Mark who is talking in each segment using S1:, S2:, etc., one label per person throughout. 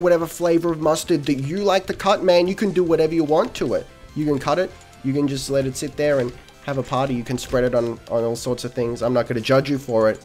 S1: whatever flavor of mustard that you like to cut, man, you can do whatever you want to it. You can cut it, you can just let it sit there and have a party, you can spread it on all sorts of things. I'm not going to judge you for it.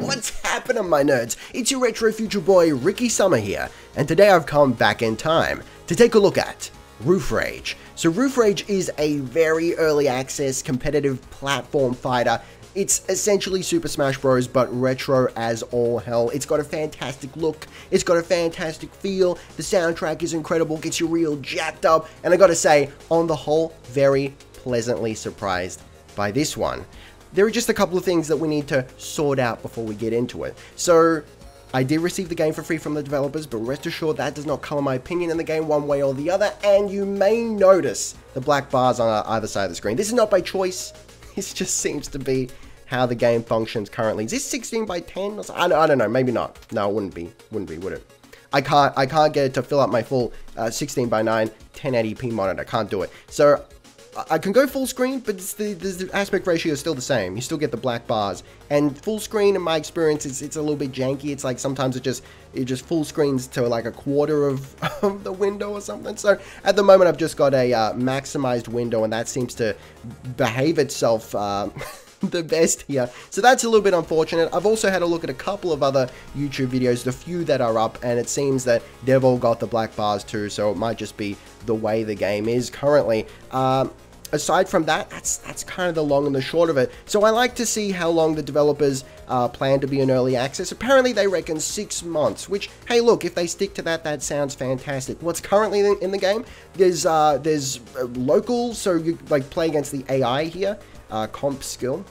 S1: What's happening, my nerds? It's your retro future boy, Ricky Summer here, and today I've come back in time to take a look at Roof Rage. So Roof Rage is a very early access competitive platform fighter. It's essentially Super Smash Bros, but retro as all hell. It's got a fantastic look, it's got a fantastic feel, the soundtrack is incredible, gets you real jacked up, and I gotta say, on the whole, very pleasantly surprised by this one. There are just a couple of things that we need to sort out before we get into it. So, I did receive the game for free from the developers, but rest assured that does not color my opinion in the game one way or the other, and you may notice the black bars on either side of the screen. This is not by choice. This just seems to be how the game functions currently. Is this 16 by 10? I don't know, maybe not. No, it wouldn't be, would it? I can't get it to fill up my full 16 by 9 1080p monitor. I can't do it. So I can go full screen, but the aspect ratio is still the same. You still get the black bars. And full screen, in my experience, it's a little bit janky. It's like sometimes it just full screens to like a quarter of the window or something. So at the moment, I've just got a maximized window, and that seems to behave itself the best here. So that's a little bit unfortunate. I've also had a look at a couple of other YouTube videos, the few that are up, and it seems that they've all got the black bars too, so it might just be the way the game is currently. Aside from that, that's kind of the long and the short of it. So I like to see how long the developers plan to be in early access. Apparently they reckon 6 months, which, hey look, if they stick to that, that sounds fantastic. What's currently in the game, there's local, so you like play against the AI here, comp skill,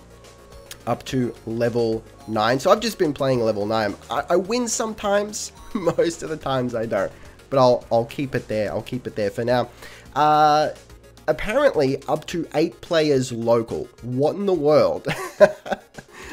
S1: up to level 9. So I've just been playing level 9. I win sometimes, most of the times I don't. But I'll keep it there. I'll keep it there for now. Apparently up to 8 players local. What in the world?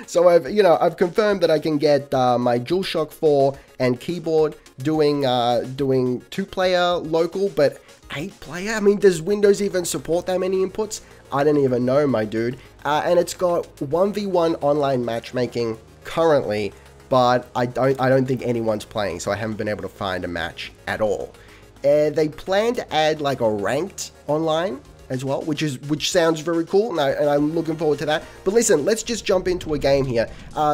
S1: So I've confirmed that I can get my DualShock 4 and keyboard doing 2-player local, but 8-player? I mean, does Windows even support that many inputs? I don't even know, my dude. And it's got 1v1 online matchmaking currently, but I don't think anyone's playing, so I haven't been able to find a match at all. They plan to add like a ranked online as well, which sounds very cool, and I'm looking forward to that. But listen, let's just jump into a game here.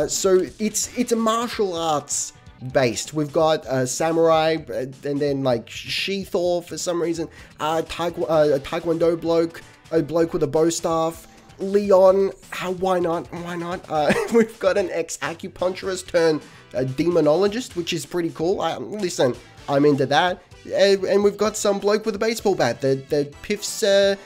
S1: So it's a martial arts based. We've got a samurai, and then like She-Thor for some reason, a Taekwondo bloke, a bloke with a bow staff, Leon, why not? We've got an ex-acupuncturist turned demonologist, which is pretty cool. Listen, I'm into that. And we've got some bloke with a baseball bat that piffs the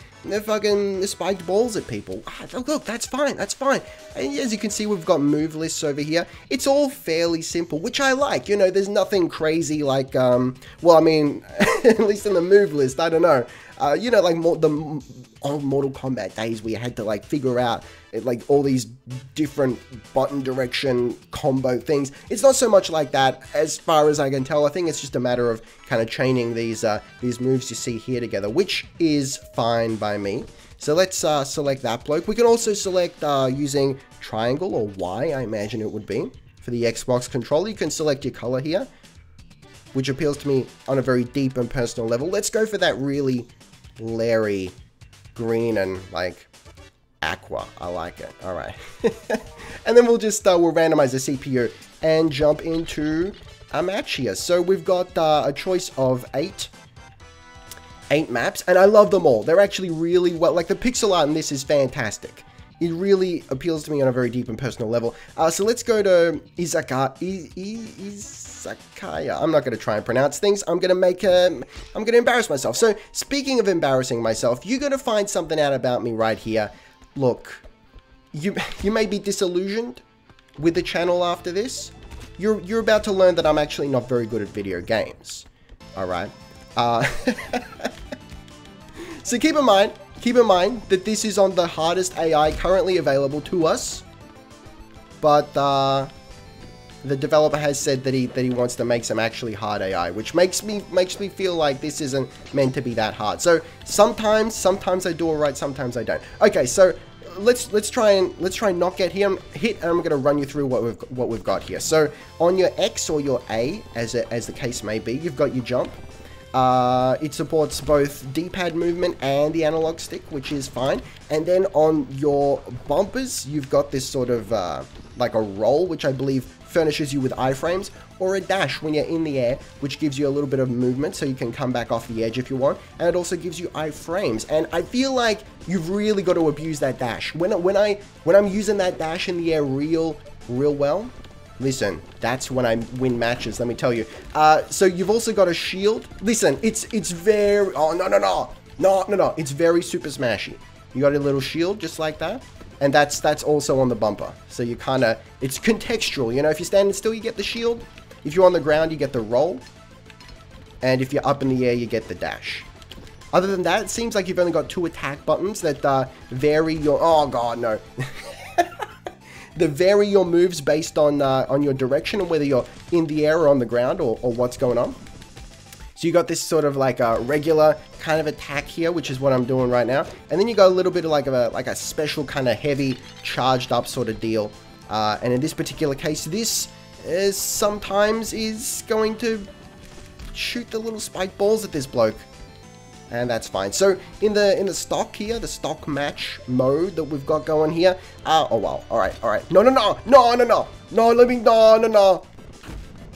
S1: fucking spiked balls at people. Look, that's fine, that's fine. And as you can see, we've got move lists over here. It's all fairly simple, which I like. You know, there's nothing crazy like, well, I mean, at least in the move list, I don't know. You know, like the old Mortal Kombat days where you had to like figure out like all these different button direction combo things. It's not so much like that as far as I can tell. I think it's just a matter of kind of chaining these moves you see here together, which is fine by me. So let's select that bloke. We can also select using triangle or Y, I imagine it would be. For the Xbox controller, you can select your color here, which appeals to me on a very deep and personal level. Let's go for that really Larry green and like aqua. I like it. All right. And then we'll just we'll randomize the CPU and jump into a match here. So we've got a choice of 8 maps, and I love them all. They're actually really well, like the pixel art in this is fantastic. It really appeals to me on a very deep and personal level. So let's go to Izakaya. I'm not going to try and pronounce things. I'm going to embarrass myself. So speaking of embarrassing myself, you're going to find something out about me right here. Look, you may be disillusioned with the channel after this. You're about to learn that I'm actually not very good at video games. All right. So keep in mind that this is on the hardest AI currently available to us, but the developer has said that he wants to make some actually hard AI, which makes me feel like this isn't meant to be that hard. So sometimes I do it right, sometimes I don't. Okay, so let's try and not get hit, and I'm gonna run you through what we've got here. So on your X or your A, as the case may be, you've got your jump. It supports both D-pad movement and the analog stick, which is fine. And then on your bumpers, you've got this sort of like a roll, which I believe furnishes you with iframes, or a dash when you're in the air, which gives you a little bit of movement so you can come back off the edge if you want. And it also gives you iframes. And I feel like you've really got to abuse that dash. When I'm using that dash in the air real well, listen, that's when I win matches, let me tell you. So you've also got a shield. Listen, it's very, oh, no, it's very Super Smashy. You got a little shield just like that. And that's also on the bumper. So you kind of, it's contextual, you know, if you're standing still, you get the shield. If you're on the ground, you get the roll. And if you're up in the air, you get the dash. Other than that, it seems like you've only got 2 attack buttons that vary your, oh god, no. That vary your moves based on your direction and whether you're in the air or on the ground or what's going on. So you got this sort of like a regular kind of attack here, which is what I'm doing right now. And then you got a little bit of like a special kind of heavy charged up sort of deal. And in this particular case, this is sometimes going to shoot the little spike balls at this bloke. And that's fine. So in the stock here, the stock match mode that we've got going here. Oh wow. All right. No. Let me.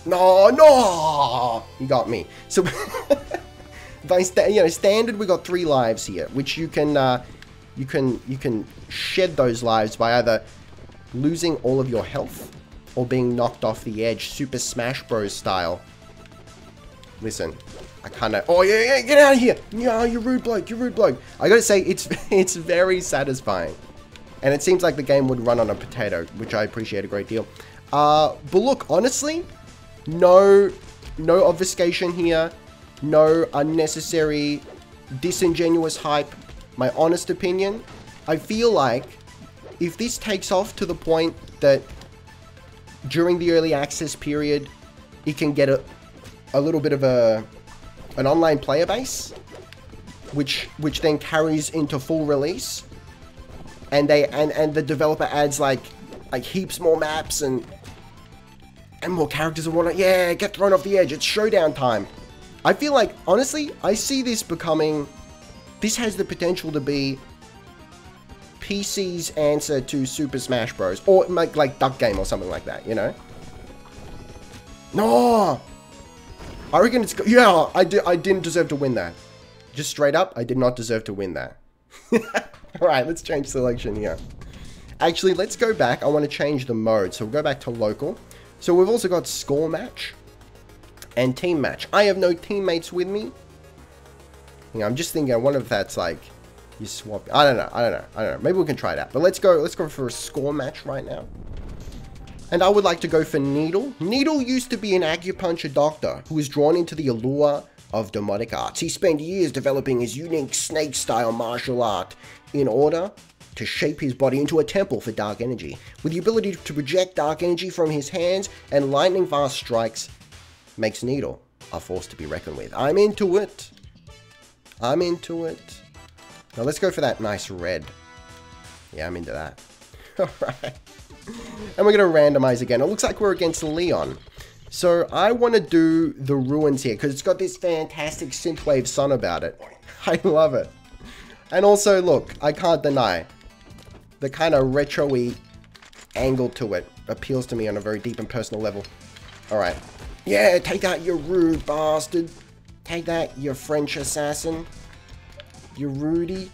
S1: No. You got me. So by standard, we got 3 lives here, which you can shed those lives by either losing all of your health or being knocked off the edge, Super Smash Bros. Style. Listen. I kind of, oh yeah, get out of here! Yeah, you rude bloke. I gotta say, it's very satisfying. And it seems like the game would run on a potato, which I appreciate a great deal. But look, honestly, no obfuscation here, no unnecessary, disingenuous hype. My honest opinion, I feel like if this takes off to the point that during the early access period, it can get a little bit of an online player base, which then carries into full release, and the developer adds like heaps more maps and more characters and whatnot. Yeah, get thrown off the edge. It's showdown time. I feel like, honestly, I see this becoming. This has the potential to be PC's answer to Super Smash Bros. Or like Duck Game or something like that. You know? No. I reckon it's... Yeah, I didn't deserve to win that. Just straight up, I did not deserve to win that. Alright, let's change selection here. Actually, let's go back. I want to change the mode. So we'll go back to local. So we've also got score match and team match. I have no teammates with me. You know, I'm just thinking, I wonder if that's like... You swap... I don't know. Maybe we can try it out. But let's go for a score match right now. And I would like to go for Needle. Needle used to be an acupuncture doctor who was drawn into the allure of demonic arts. He spent years developing his unique snake-style martial art in order to shape his body into a temple for dark energy. With the ability to project dark energy from his hands and lightning-fast strikes, makes Needle a force to be reckoned with. I'm into it. Now let's go for that nice red. Yeah, I'm into that. Alright. And we're going to randomize again. It looks like we're against Leon. So I want to do the ruins here because it's got this fantastic synthwave sun about it. I love it. And also, look, I can't deny the kind of retro-y angle to it appeals to me on a very deep and personal level. Alright. Yeah, take that, you rude bastard. Take that, you French assassin. You Rudy.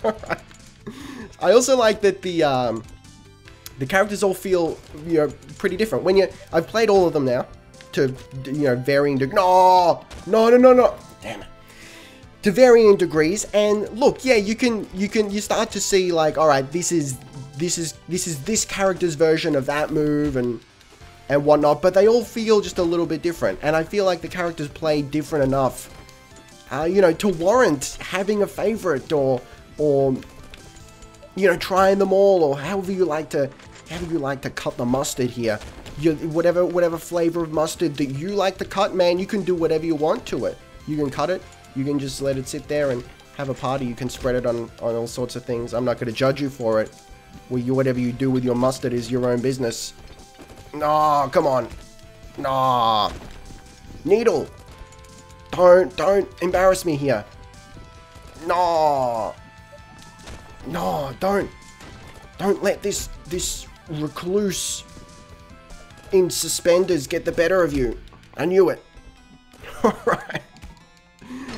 S1: Alright. I also like that the characters all feel, you know, pretty different. I've played all of them now to, you know, varying degrees. No, damn it. To varying degrees, and look, yeah, you start to see like, all right, this is this character's version of that move and whatnot, but they all feel just a little bit different, and I feel like the characters play different enough, you know, to warrant having a favorite or you know, trying them all, or however you like to cut the mustard here. Whatever flavor of mustard that you like to cut, man, you can do whatever you want to it. You can cut it, you can just let it sit there and have a party. You can spread it on all sorts of things. I'm not going to judge you for it. Well, whatever you do with your mustard is your own business. No, come on. No. Needle. Don't embarrass me here. No. No, don't let this recluse in suspenders get the better of you. I knew it. Alright.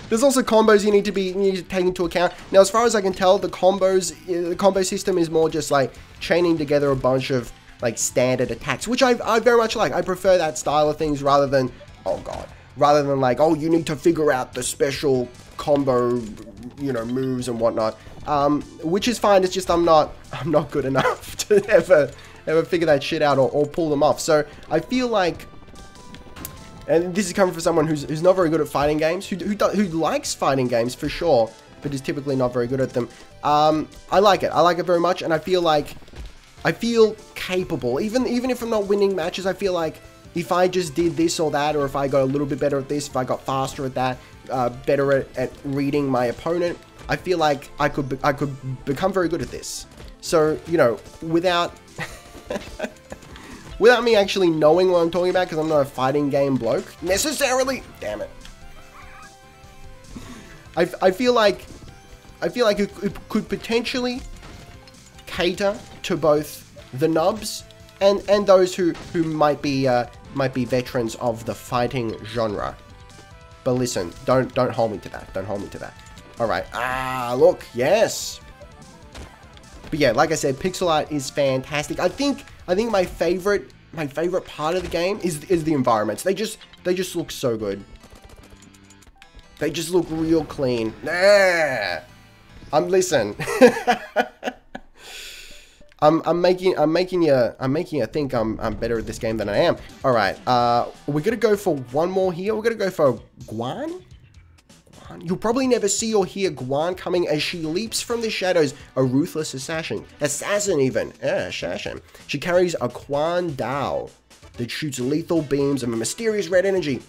S1: There's also combos you need to take into account. Now, as far as I can tell, the combo system is more just like chaining together a bunch of like standard attacks, which I very much like. I prefer that style of things rather than, oh god, rather than like, oh, you need to figure out the special combo, you know, moves and whatnot. Which is fine. It's just I'm not good enough to ever figure that shit out or pull them off. So I feel like, and this is coming from someone who's not very good at fighting games, who likes fighting games for sure, but is typically not very good at them. I like it. I like it very much, and I feel capable. Even if I'm not winning matches, I feel like if I just did this or that, or if I got a little bit better at this, if I got faster at that, better at reading my opponent, I feel like I could become very good at this. So, you know, without without me actually knowing what I'm talking about, because I'm not a fighting game bloke necessarily. Damn it. I feel like it could potentially cater to both the nubs and those who might be veterans of the fighting genre. But listen, don't hold me to that. Don't hold me to that. All right. Ah, look, yes. But yeah, like I said, pixel art is fantastic. I think my favorite part of the game is the environments. They just look so good. They just look real clean. Nah. Listen. I'm making you think I'm better at this game than I am. All right. We're gonna go for one more here. We're gonna go for Guan. You'll probably never see or hear Guan coming as she leaps from the shadows, a ruthless assassin even. Yeah, assassin. She carries a Quan Dao that shoots lethal beams of a mysterious red energy.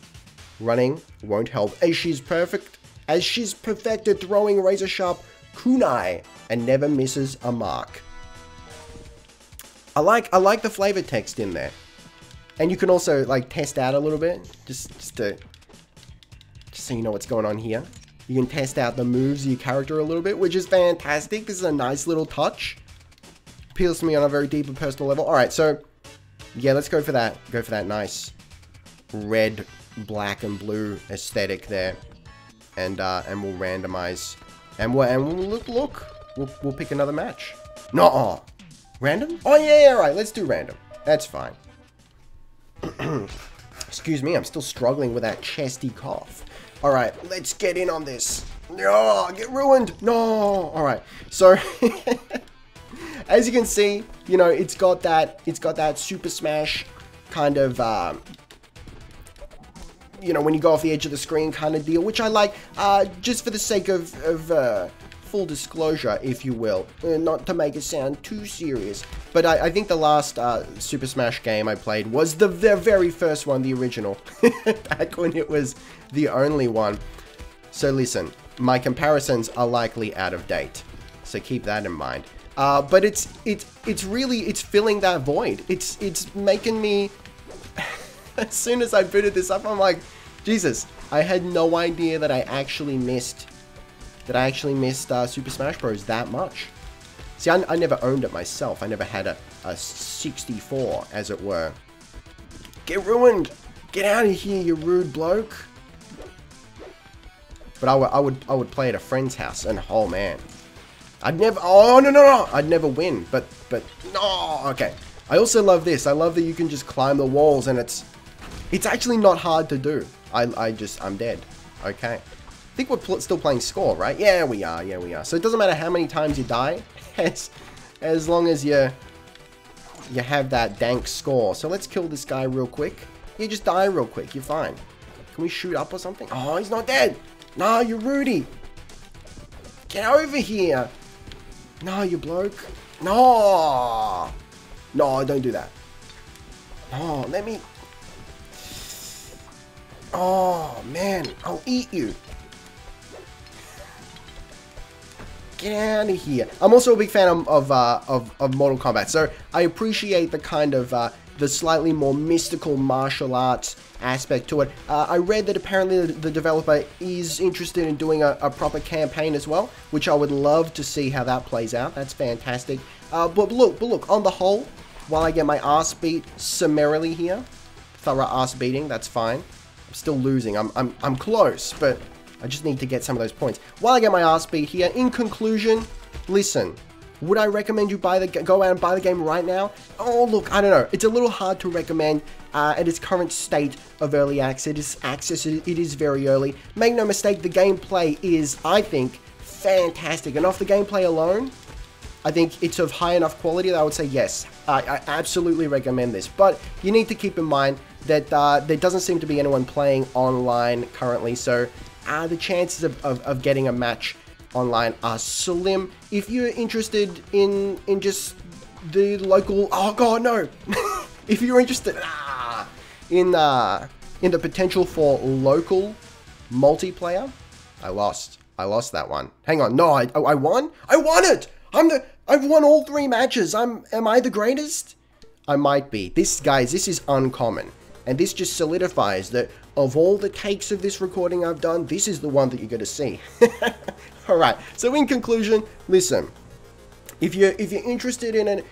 S1: Running won't help, as she's perfected throwing razor sharp kunai and never misses a mark. I like the flavor text in there, and you can also like test out a little bit, just so you know what's going on here. You can test out the moves of your character a little bit, which is fantastic. This is a nice little touch. Appeals to me on a very deep and personal level. All right, so yeah, let's go for that. Go for that nice red, black, and blue aesthetic there, and we'll randomize, and we'll we'll pick another match. No, random? Oh yeah, right. Let's do random. That's fine. Excuse me, I'm still struggling with that chesty cough. All right, let's get in on this. No, get ruined. No. All right. So as you can see, you know, it's got that Super Smash kind of you know, when you go off the edge of the screen kind of deal, which I like, just for the sake of full disclosure, if you will, not to make it sound too serious, but I think the last Super Smash game I played was the very first one, the original, back when it was the only one. So listen, my comparisons are likely out of date, so keep that in mind. But it's filling that void. It's making me. As soon as I booted this up, I'm like, Jesus, I had no idea that I actually missed Super Smash Bros. That much. See, I never owned it myself. I never had a 64, as it were. Get ruined! Get out of here, you rude bloke! But I would play at a friend's house, and oh man, I'd never. Oh no! I'd never win. But no. Okay. I also love this. I love that you can just climb the walls, and it's actually not hard to do. I'm dead. Okay. I think we're still playing score, right? Yeah, we are. Yeah, we are. So it doesn't matter how many times you die, as long as you have that dank score. So let's kill this guy real quick. You just die real quick. You're fine. Can we shoot up or something? Oh, he's not dead. No, you Rudy. Get over here. No, you bloke. No. No, don't do that. No, let me. Oh, man. I'll eat you. Get out of here. I'm also a big fan of Mortal Kombat, so I appreciate the kind of the slightly more mystical martial arts aspect to it. I read that apparently the developer is interested in doing a proper campaign as well, which I would love to see how that plays out. That's fantastic. But look, on the whole, while I get my ass beat summarily here, thorough ass beating, that's fine. I'm still losing. I'm close, but I just need to get some of those points. While I get my ass beat here, in conclusion, listen, would I recommend you go out and buy the game right now? Oh, look, I don't know. It's a little hard to recommend at its current state of early access. It is very early. Make no mistake, the gameplay is, I think, fantastic. And off the gameplay alone, I think it's of high enough quality that I would say yes. I absolutely recommend this. But you need to keep in mind that there doesn't seem to be anyone playing online currently, so the chances of getting a match online are slim. If you're interested in just the local, oh god no, if you're interested in the potential for local multiplayer, I lost that one. Hang on, no, I won it. I've won all 3 matches. Am I the greatest? I might be. This is uncommon. And this just solidifies that of all the takes of this recording I've done, this is the one that you're going to see. Alright, so in conclusion, listen. If you're interested in it,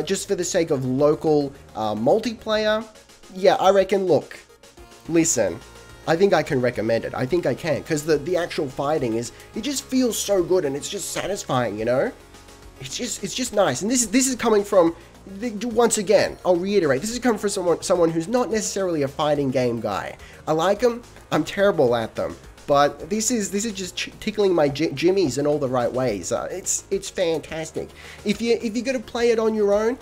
S1: just for the sake of local multiplayer, yeah, I reckon, look, listen, I think I can recommend it. I think I can, because the actual fighting it just feels so good and it's just satisfying, you know? It's just nice. And this is coming from, once again, I'll reiterate, this is coming from someone who's not necessarily a fighting game guy. I like them, I'm terrible at them, but this is just tickling my jimmies in all the right ways. It's fantastic. If you're gonna play it on your own,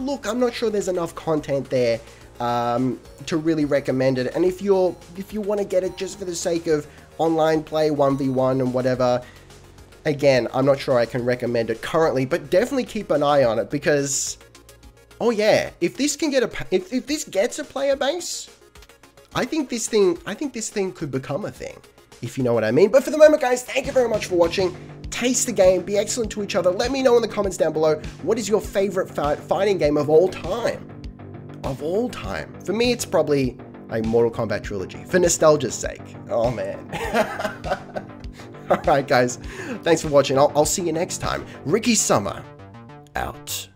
S1: look, I'm not sure there's enough content there to really recommend it. And if you want to get it just for the sake of online play, 1v1 and whatever, again, I'm not sure I can recommend it currently, but definitely keep an eye on it because, oh yeah, if this can get if this gets a player base, I think this thing could become a thing, if you know what I mean. But for the moment, guys, thank you very much for watching. Taste the game, be excellent to each other. Let me know in the comments down below, what is your favorite fighting game of all time? Of all time. For me, it's probably a Mortal Kombat trilogy, for nostalgia's sake. Oh man. Alright guys, thanks for watching. I'll see you next time. Ricky Summer, out.